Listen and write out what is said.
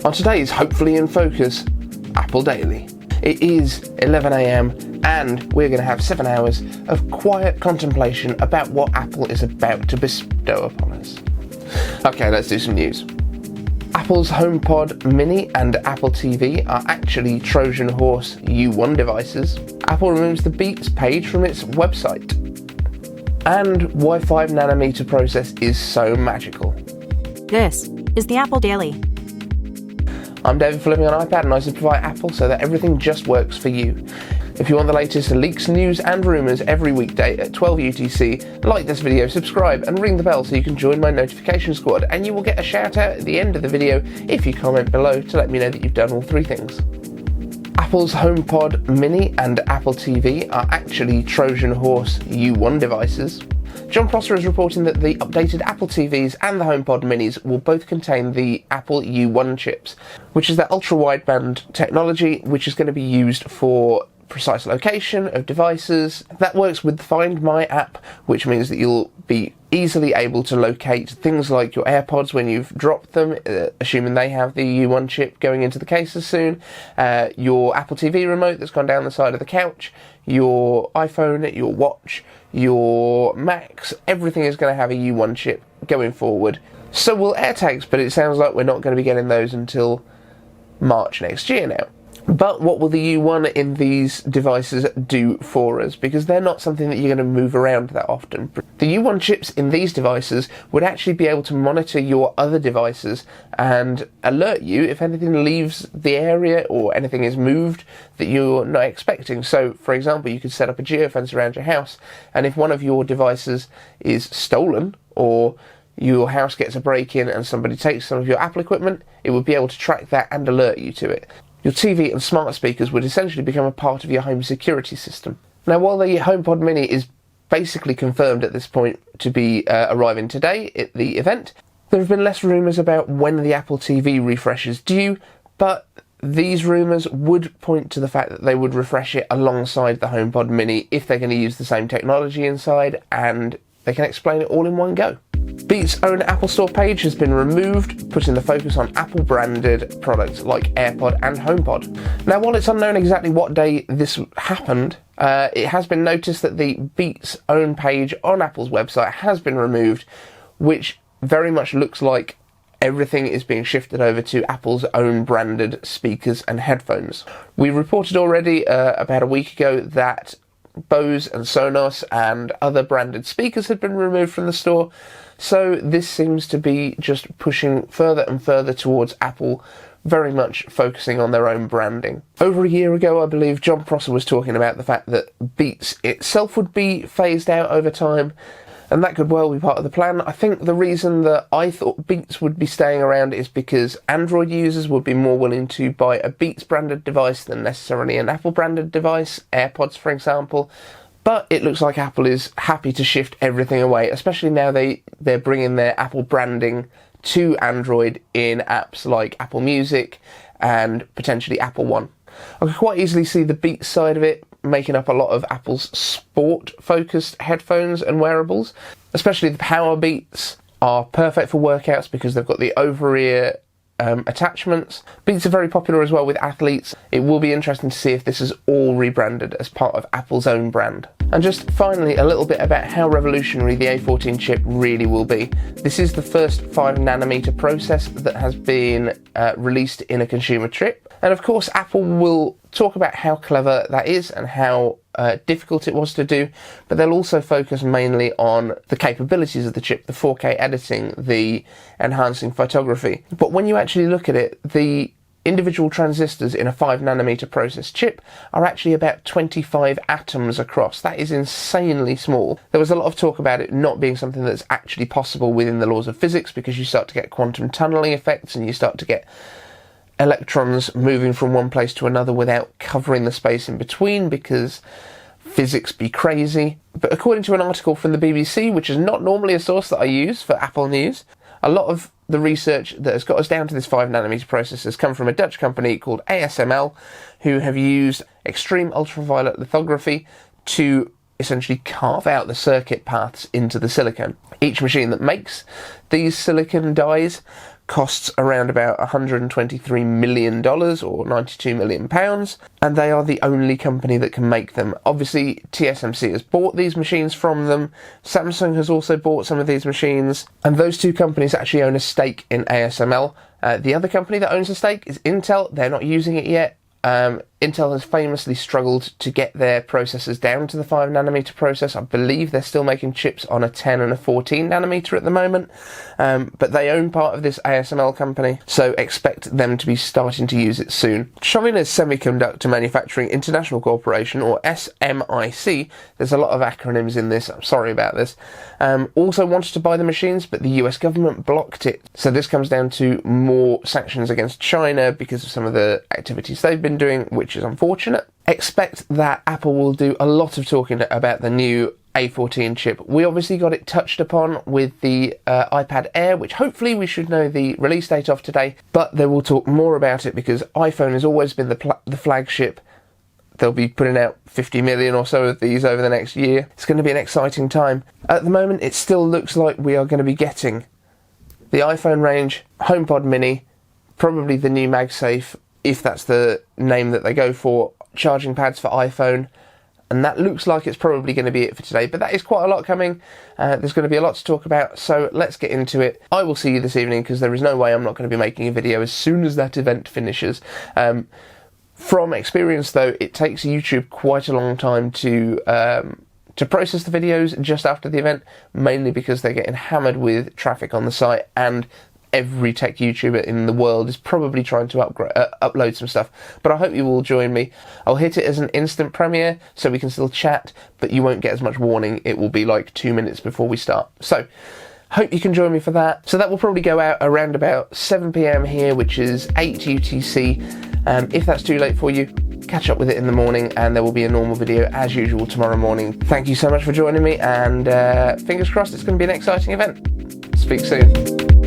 On today's Hopefully in Focus Apple Daily. It is 11 AM and we're going to have 7 hours of quiet contemplation about what Apple is about to bestow upon us. Okay, let's do some news. Apple's HomePod Mini and Apple TV are actually Trojan Horse U1 devices. Apple removes the Beats page from its website. And why 5nm process is so magical. This is the Apple Daily. I'm David for Living on iPad and I simplify Apple so that everything just works for you. If you want the latest leaks, news and rumours every weekday at 12 UTC, like this video, subscribe and ring the bell so you can join my notification squad, and you will get a shout out at the end of the video if you comment below to let me know that you've done all three things. Apple's HomePod Mini and Apple TV are actually Trojan Horse U1 devices. John Prosser is reporting that the updated Apple TVs and the HomePod Minis will both contain the Apple U1 chips, which is their UltraWide Band technology, which is going to be used for precise location of devices. That works with the Find My app, which means that you'll be easily able to locate things like your AirPods when you've dropped them, assuming they have the U1 chip going into the cases soon, your Apple TV remote that's gone down the side of the couch, your iPhone, your watch, your Macs, everything is going to have a U1 chip going forward. So will AirTags, but it sounds like we're not going to be getting those until March next year now. But what will the U1 in these devices do for us? Because they're not something that you're going to move around that often. The U1 chips in these devices would actually be able to monitor your other devices and alert you if anything leaves the area or anything is moved that you're not expecting. So, for example, you could set up a geofence around your house, and if one of your devices is stolen or your house gets a break-in and somebody takes some of your Apple equipment, it would be able to track that and alert you to it. Your TV and smart speakers would essentially become a part of your home security system. Now, while the HomePod Mini is basically confirmed at this point to be arriving today at the event, there have been less rumours about when the Apple TV refresh is due, but these rumours would point to the fact that they would refresh it alongside the HomePod Mini if they're going to use the same technology inside, and they can explain it all in one go. Beats' own Apple Store page has been removed, putting the focus on Apple-branded products like AirPod and HomePod. Now, while it's unknown exactly what day this happened, it has been noticed that the Beats' own page on Apple's website has been removed, which very much looks like everything is being shifted over to Apple's own branded speakers and headphones. We reported already about a week ago that Bose and Sonos and other branded speakers had been removed from the store, so this seems to be just pushing further and further towards Apple very much focusing on their own branding. Over a year ago, I believe John Prosser was talking about the fact that Beats itself would be phased out over time, and that could well be part of the plan. I think the reason that I thought Beats would be staying around is because Android users would be more willing to buy a Beats branded device than necessarily an Apple branded device, AirPods for example. But it looks like Apple is happy to shift everything away, especially now they're bringing their Apple branding to Android in apps like Apple Music and potentially Apple One. I could quite easily see the Beats side of it making up a lot of Apple's sport-focused headphones and wearables. Especially the Power Beats are perfect for workouts because they've got the over-ear attachments. Beats are very popular as well with athletes. It will be interesting to see if this is all rebranded as part of Apple's own brand. And just finally, a little bit about how revolutionary the A14 chip really will be. This is the first 5nm process that has been released in a consumer chip. And of course, Apple will talk about how clever that is and how difficult it was to do, but they'll also focus mainly on the capabilities of the chip, the 4K editing, the enhancing photography. But when you actually look at it, the individual transistors in a 5nm process chip are actually about 25 atoms across. That is insanely small. There was a lot of talk about it not being something that's actually possible within the laws of physics, because you start to get quantum tunneling effects and you start to get electrons moving from one place to another without covering the space in between, because physics be crazy. But according to an article from the BBC, which is not normally a source that I use for Apple News, a lot of the research that has got us down to this 5nm process has come from a Dutch company called ASML, who have used extreme ultraviolet lithography to essentially carve out the circuit paths into the silicon. Each machine that makes these silicon dies costs around about $123 million or £92 million, and they are the only company that can make them. Obviously, TSMC has bought these machines from them, Samsung has also bought some of these machines, and those two companies actually own a stake in ASML. The other company that owns a stake is Intel. They're not using it yet. Intel has famously struggled to get their processors down to the 5nm process. I believe they're still making chips on a 10 and a 14nm at the moment, but they own part of this ASML company, so expect them to be starting to use it soon. China's Semiconductor Manufacturing International Corporation, or SMIC, there's a lot of acronyms in this, I'm sorry about this, also wanted to buy the machines, but the US government blocked it. So this comes down to more sanctions against China because of some of the activities they've been doing, which is unfortunate. Expect that Apple will do a lot of talking about the new A14 chip. We obviously got it touched upon with the iPad Air, which hopefully we should know the release date of today, but they will talk more about it because iPhone has always been the flagship. They'll be putting out 50 million or so of these over the next year. It's going to be an exciting time. At the moment, it still looks like we are going to be getting the iPhone range, HomePod Mini, probably the new MagSafe, if that's the name that they go for, charging pads for iPhone, and that looks like it's probably going to be it for today, but that is quite a lot coming. There's going to be a lot to talk about, so let's get into it. I will see you this evening because there is no way I'm not going to be making a video as soon as that event finishes. From experience though, it takes YouTube quite a long time to process the videos just after the event, mainly because they're getting hammered with traffic on the site, and every tech YouTuber in the world is probably trying to upload some stuff. But I hope you will join me. I'll hit it as an instant premiere so we can still chat, but you won't get as much warning. It will be like 2 minutes before we start. So hope you can join me for that. So that will probably go out around about 7 PM here, which is 8 UTC. If that's too late for you, catch up with it in the morning, and there will be a normal video as usual tomorrow morning. Thank you so much for joining me, and fingers crossed it's going to be an exciting event. Speak soon.